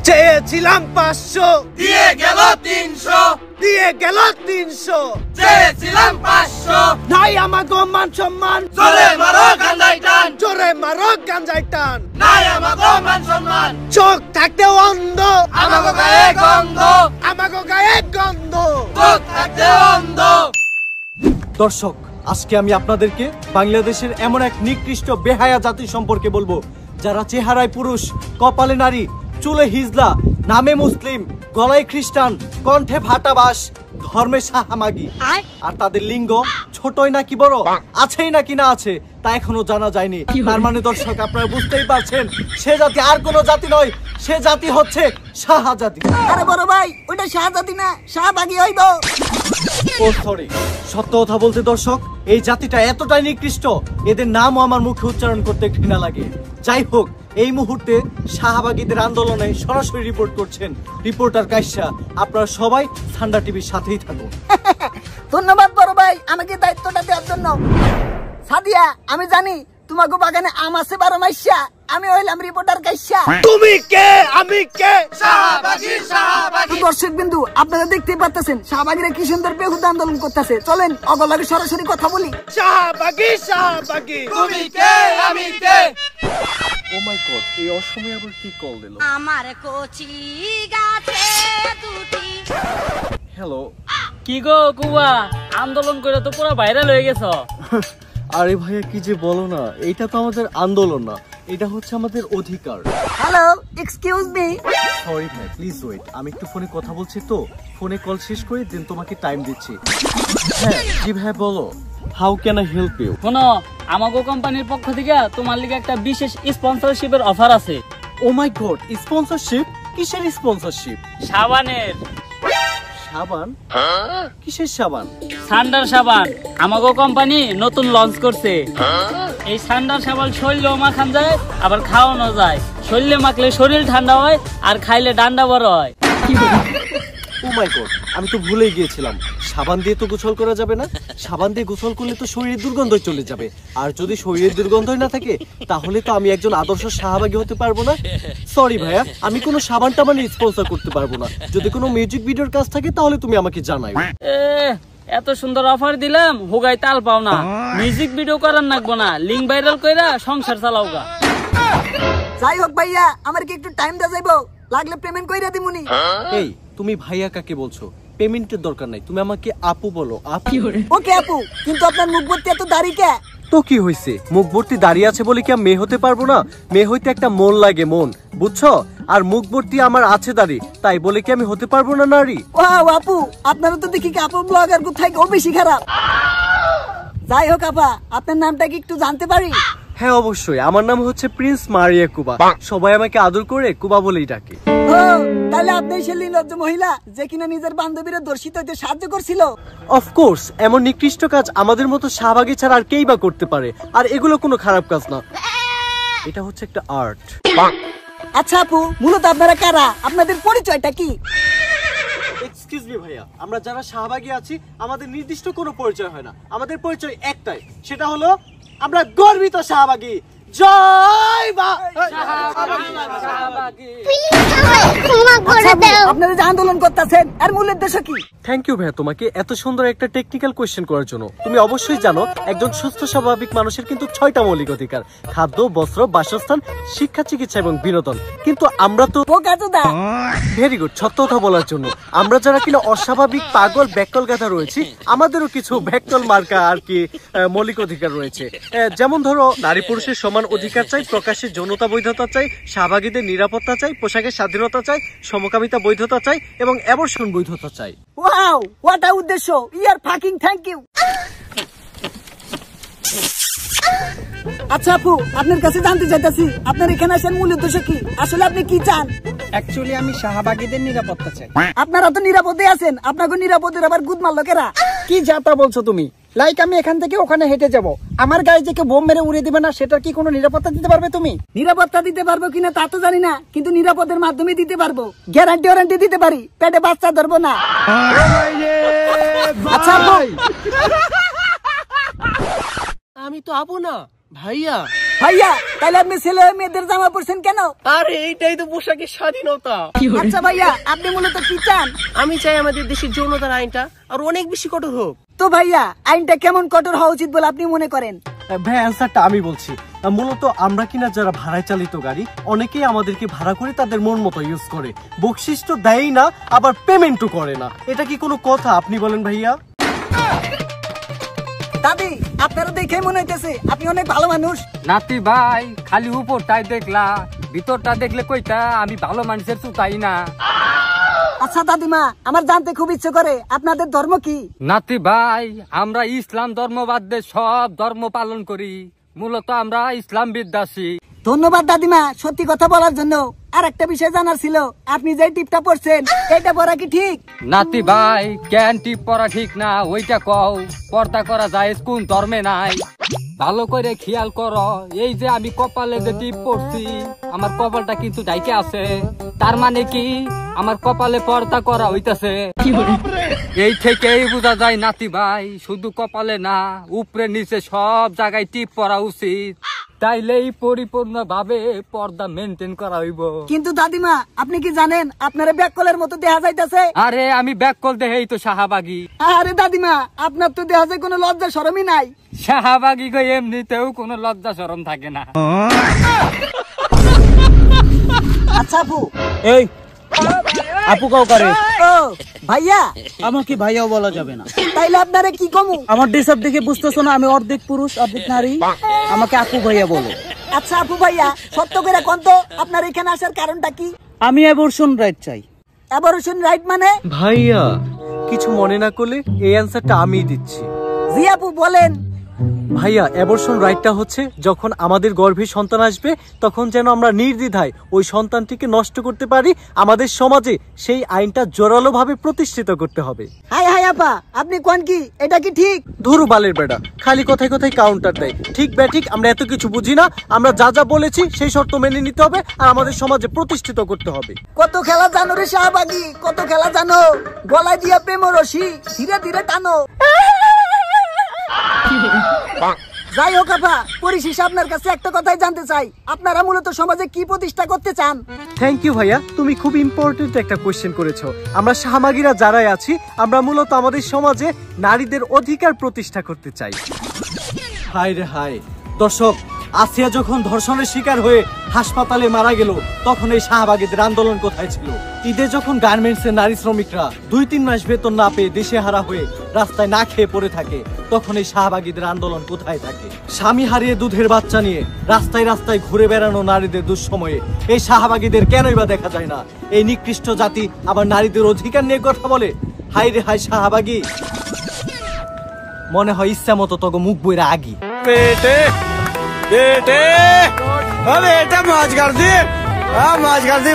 চেয়েছিলাম 500 দিয়ে গেল 300 দিয়ে গেল 300 চেয়েছিলাম 500 নাই আমাগো মান সম্মান জোরে মারো গাঞ্জাই টান জোরে মারো গাঞ্জাই টান নাই আমাগো মান সম্মান চোখ থাকতে অন্ধ আমাগো গায়ে গন্ধ আমাগো গায়ে গন্ধ চোখ থাকতে অন্ধ। দর্শক, আজকে আমি আপনাদেরকে বাংলাদেশের এমন এক নিকৃষ্ট বেহায়া জাতি সম্পর্কে বলবো, যারা চেহারায় পুরুষ, কপালে নারী, চুলে হিজলা, নামে মুসলিম, গলায় খ্রিস্টান, কণ্ঠে ভাটাবাস, ধর্মে সাহামাগি, আর তাদের লিঙ্গ ছোটই নাকি বড়, আছেই নাকি না আছে তা এখনো জানা যায়নি। তার মানে দর্শক, আপনারা বুঝতেই পারছেন সে জাতি আর কোনো জাতি নয়, সে জাতি হচ্ছে শাহজাতি। আরে বড় ভাই, ওটা শাহজাতি না, শাহবাগী হইব। ও সরি, সত্য কথা বলতে দর্শক, এই জাতিটা এতটাই নিকৃষ্ট, এদের নামও আমার মুখে উচ্চারণ করতে ঘৃণা লাগে। যাই হোক, এই মুহূর্তে শাহবাগীদের আন্দোলনে সরাসরি রিপোর্ট করছেন রিপোর্টার কাইসা। আপনারা সবাই ঠান্ডা টিভির সাথেই থাকুন। ধন্যবাদ বড় ভাই আমাকে দায়িত্বটা দেওয়ার জন্য। সাদিয়া, আমি জানি তোমাকে বাগানে আম আছে 12 মাইশা, আমি হইলাম রিপোর্টার কাইসা। তুমি কে আমি কে? শাহবাগী শাহবাগী। দর্শক বিন্দু, আপনারা দেখতেই পাচ্ছেন শাহবাগীরা কি সুন্দর বেহুদা আন্দোলন করতেছে। চলেন অগলাগে সরাসরি কথা বলি। শাহবাগী শাহবাগী। তুমি কে আমি কে? ও মাই গড, এই অসময়ে আবার কি কল দিল? আমার কচি গাছে দুটি। হ্যালো। কি গো কুয়া, আন্দোলন করে তো পুরো ভাইরাল হয়ে গেছো। আরে ভাইয়া, কি যে বলো না, এটা তো আমাদের আন্দোলন না, এটা হচ্ছে আমাদের অধিকার। Hello, excuse me. সরি ভাই, প্লিজ ওয়েট, আমি একটু ফোনে কথা বলছি তো, ফোনে কল শেষ করে দেন তোমাকে টাইম দিচ্ছি। হ্যাঁ জি ভাই, বলো, how can I help you? শোনো, আমাগো কোম্পানির পক্ষ থেকে তোমার লিগে একটা বিশেষ স্পন্সরশিপের অফার আছে। ও মাই গড, স্পন্সরশিপ? কিসের স্পন্সরশিপ? সাবানের। সাবান? কিসের সাবান? সান্ডার সাবান আমাগো কোম্পানি নতুন লঞ্চ করছে। এই সান্ডার সাবান শরীরেও মাখান যায়, আবার খাওয়ানো যায়। শরীরে মাখলে শরীর ঠান্ডা হয়, আর খাইলে ডান্ডা বড় হয়। ও মাই গড, আমি তো ভুলেই গিয়েছিলাম, সাবান দিয়ে তো গোসল করা যাবে না। সাবান দিয়ে গোসল করলে তো শরীরের দুর্গন্ধ চলে যাবে, আর যদি শরীরের দুর্গন্ধই না থাকে তাহলে তো আমি একজন আদর্শ শাহবাগী হতে পারবো না। সরি ভাইয়া, আমি কোনো সাবান টাবান স্পন্সর করতে পারবো না। যদি কোনো মিউজিক ভিডিওর কাজ থাকে তাহলে তুমি আমাকে জানাই। এত সুন্দর অফার দিলাম, হুগাই তাল পাও না। মিউজিক ভিডিও করার লাগবো না, লিঙ্ক ভাইরাল কইরা সংসার চালাও গা। যাই হোক ভাইয়া, আমার কি একটু টাইম দেওয়া যাইবো? লাগলে পেমেন্ট কইরা দিমুনি। এই, তুমি ভাইয়া কাকে বলছো? পেমেন্টের দরকার নাই, তুমি আমাকে আপু বলো। আপু? ওকে আপু, কিন্তু আপনার মুখ ভর্তি এত দাড়ি কে? তো কি হয়েছে, মুখ ভর্তি দাঁড়িয়ে আছে বলে কি আমি মেয়ে হতে পারবো না? মেয়ে হইতে একটা মন লাগে, মন, বুঝছো? আর মুখ ভর্তি আমার আছে দাড়ি, তাই বলে কি আমি হতে পারবো না নারী? ওয়াও আপু, আপনারা তো দেখি আপু ব্লগার কোথায় বেশি খারাপ। যাই হোক আপা, আপনার নামটা কি একটু জানতে পারি? হ্যাঁ অবশ্যই, আমার নাম হচ্ছে প্রিন্স মারিয়া কুবা। সবাই আমাকে আদর করে কুবা বলেই ডাকে। ও, তাহলে আপনি সেই নির্লজ্জ মহিলা যে কিনা নিজের বান্ধবীরা ধর্ষিত হইতে সাহায্য করছিল? অফকোর্স, এমন নিকৃষ্ট কাজ আমাদের মতো শাহবাগী ছাড়া আর কেই বা করতে পারে, আর এগুলো কোনো খারাপ কাজ না, এটা হচ্ছে একটা আর্ট। আচ্ছা আপু, মূলত আপনারা কারা? আপনাদের পরিচয়টা কি? এক্সকিউজ মি ভাইয়া, আমরা যারা শাহবাগী আছি আমাদের নির্দিষ্ট কোনো পরিচয় হয় না, আমাদের পরিচয় একটাই, সেটা হলো আমরা গর্বিত শাহবাগী। জয় বা আপনারা যে আন্দোলন করতেছেন এর মূল উদ্দেশ্য কি? থ্যাংক ইউ ভাইয়া তোমাকে এত সুন্দর একটা টেকনিক্যাল কোয়েশ্চেন করার জন্য। তুমি অবশ্যই জানো একজন সুস্থ স্বাভাবিক মানুষের কিন্তু 6টা মৌলিক অধিকার: খাদ্য, বস্ত্র, বাসস্থান, শিক্ষা, চিকিৎসা এবং বিনোদন। কিন্তু আমরা তো ভেরি গুড, সত্য কথা বলার জন্য আমরা যারা কিনা অস্বাভাবিক, পাগল, ব্যাককল গাধা রয়েছি, আমাদেরও কিছু ব্যাককল মার্কা আর কি মৌলিক অধিকার রয়েছে। যেমন ধরো, নারী পুরুষের সমান অধিকার চাই, প্রকাশ্যে যৌনতা বৈধতা চাই, শাহবাগীদের নিরাপত্তা চাই, পোশাকের স্বাধীনতা চাই, সমকামিতা বৈধতা চাই এবং অ্যাবর্শন বৈধতা চাই। ওয়াও, হোয়াট আ উদ্দেশ্য! ইয়ার ফাকিং থ্যাংক ইউ। আচ্ছা আপু, আপনার কাছে জানতে চাইতেছি আপনার এখানে আসার মূল উদ্দেশ্য কি? আসলে আপনি কি চান? অ্যাকচুয়ালি আমি শাহবাগীদের নিরাপত্তা চাই। আপনারা তো নিরাপদে আছেন, আপনাকে নিরাপদের আবার গুদ মারলো কেরা? কি যাতা বলছো তুমি? লাইক আমি এখান থেকে ওখানে হেঁটে যাব, আমার গায়ে যে কেউ বোম মেরে উড়িয়ে দিবে না, সেটার কি কোনো নিরাপত্তা দিতে পারবে তুমি? নিরাপত্তা দিতে পারবো কিনা তা তো জানি না, কিন্তু নিরাপদের মাধ্যমে দিতে পারবো। গ্যারান্টি ওয়ারেন্টি দিতে পারি, পেটে বাচ্চা ধরবো না। আচ্ছা আমি তো আপু না ভাইয়া ভাইয়া তাহলে আপনি ছেলে হয়ে মেয়েদের জামা পরছেন কেন? আরে এইটাই তো পোশাকের স্বাধীনতা। আচ্ছা ভাইয়া, আপনি মূলত কি চান? আমি চাই আমাদের দেশের যৌনতার আইনটা আর অনেক বেশি কঠোর হোক। তো ভাইয়া, আইনটা কেমন কঠোর হওয়া উচিত বলে আপনি মনে করেন? ভাই অ্যান্সারটা আমি বলছি। মূলত আমরা কিনা যারা ভাড়ায় চালিত গাড়ি, অনেকেই আমাদেরকে ভাড়া করে তাদের মন মতো ইউজ করে, বকশিস তো দেয় না, আবার পেমেন্টও করে না। এটা কি কোনো কথা আপনি বলেন ভাইয়া? দাদি, আপনারা দেখে মনে হইতেছে আপনি অনেক ভালো মানুষ। নাতি ভাই, খালি উপরটাই দেখলা, ভিতরটা দেখলে কইতা আমি ভালো মানুষের চুতাই না। আচ্ছা দাদিমা, আমার জানতে খুব ইচ্ছে করে আপনাদের ধর্ম কি? নাতি ভাই, আমরা ইসলাম ধর্ম বাদ দিয়ে সব ধর্ম পালন করি, মূলত আমরা ইসলাম বিদ্যাসী। ধন্যবাদ দাদিমা সত্যি কথা বলার জন্য। আর একটা বিষয় জানার ছিল, আপনি যে টিপটা পড়ছেন এটা পড়া কি ঠিক? নাতি ভাই, কেন টিপ পরা ঠিক না ওইটা কও, পর্দা করা যায় কোন ধর্মে নাই। ভালো করে খেয়াল করো, এই যে আমি কপালে যে টিপ পড়ছি, আমার কপালটা কিন্তু ডাইকে আছে, তার মানে কি আমার কপালে পর্দা করা হইতাছে। এই থেকেই বোঝা যায় নাতি ভাই, শুধু কপালে না, উপরে নিচে সব জায়গায় টিপ পরা উচিত, তাইলেই পরিপূর্ণ ভাবে পর্দা মেনটেন করা হইব। কিন্তু দাদিমা, আপনি কি জানেন আপনারা ব্যাককলের মতো দেখা যাইতেছে? আরে আমি ব্যাককল দেহেই তো শাহবাগী। আরে দাদিমা, আপনার তো দেখা যায় কোনো লজ্জা শরমই নাই। শাহবাগী গো এমনিতেও কোনো লজ্জা শরম থাকে না। আচ্ছা আপু। এই আপু কাও করে? ও ভাইয়া। আমাকে ভাইয়াও বলা যাবে না। তাইলে আপনারে কি কমু? আমার ড্রেস আপ দেখে বুঝতেছো না আমি অর্ধেক পুরুষ অর্ধেক নারী? আমাকে আপু ভাইয়া বলো। আচ্ছা আপু ভাইয়া, সত্য করে কোন তো আপনার এখানে আসার কারণটা কি? আমি অ্যাবর্শন রাইট চাই। অ্যাবর্শন রাইট মানে? ভাইয়া কিছু মনে না করলে এই অ্যান্সারটা আমিই দিচ্ছি। জি আপু বলেন। ভাইয়া অ্যাবর্শন রাইটটা হচ্ছে যখন আমাদের গর্ভে সন্তান আসবে তখন যেন আমরা নির্দ্বিধায় ওই সন্তানটিকে নষ্ট করতে পারি, আমাদের সমাজে সেই আইনটা জোরালো ভাবে প্রতিষ্ঠিত করতে হবে। হাই হাই আপা, আপনি কোন কি এটা কি ঠিক? ধরু বালের বেটা, খালি কথায় কথায় কাউন্টার দেয়। ঠিক ব্যাঠিক আমরা এত কিছু বুঝি না, আমরা যা যা বলেছি সেই শর্ত মেনে নিতে হবে আর আমাদের সমাজে প্রতিষ্ঠিত করতে হবে। কত খেলা জানো রে শাহবাগী, কত খেলা জানো, গলায় দিয়া প্রেম রশি ধীরে ধীরে টানো। যাই হোক আপা, পরিশেষে আপনার কাছে একটা কথাই জানতে চাই, আপনারা মূলত সমাজে কি প্রতিষ্ঠা করতে চান? থ্যাংক ইউ ভাইয়া, তুমি খুব ইম্পর্টেন্ট একটা কোয়েশ্চেন করেছো। আমরা শাহবাগীরা যারাই আছি, আমরা মূলত আমাদের সমাজে নারীদের অধিকার প্রতিষ্ঠা করতে চাই। হায় রে হায় দর্শক, আসিয়া যখন ধর্ষণের শিকার হয়ে হাসপাতালে মারা গেল, তখন এই শাহবাগীদের আন্দোলন কোথায় ছিল? ঈদে যখন গার্মেন্টসের নারী শ্রমিকরা 2-3 মাস বেতন না পেয়ে দেশে হারা হয়ে রাস্তায় না খেয়ে পড়ে থাকে, তখন এই শাহবাগীদের আন্দোলন কোথায় থাকে? স্বামী হারিয়ে দুধের বাচ্চা নিয়ে রাস্তায় রাস্তায় ঘুরে বেড়ানো নারীদের দুঃসময়ে এই শাহবাগীদের কেনই বা দেখা যায় না? এই নিকৃষ্ট জাতি আবার নারীদের অধিকার নিয়ে কথা বলে। হায় রে হায় শাহবাগী, মনে হয় ইচ্ছা মতো তোকে মুখ বইরা আগি। बेटे बेटे, अबे बेटा मौज कर दी, हाँ मौज कर दी।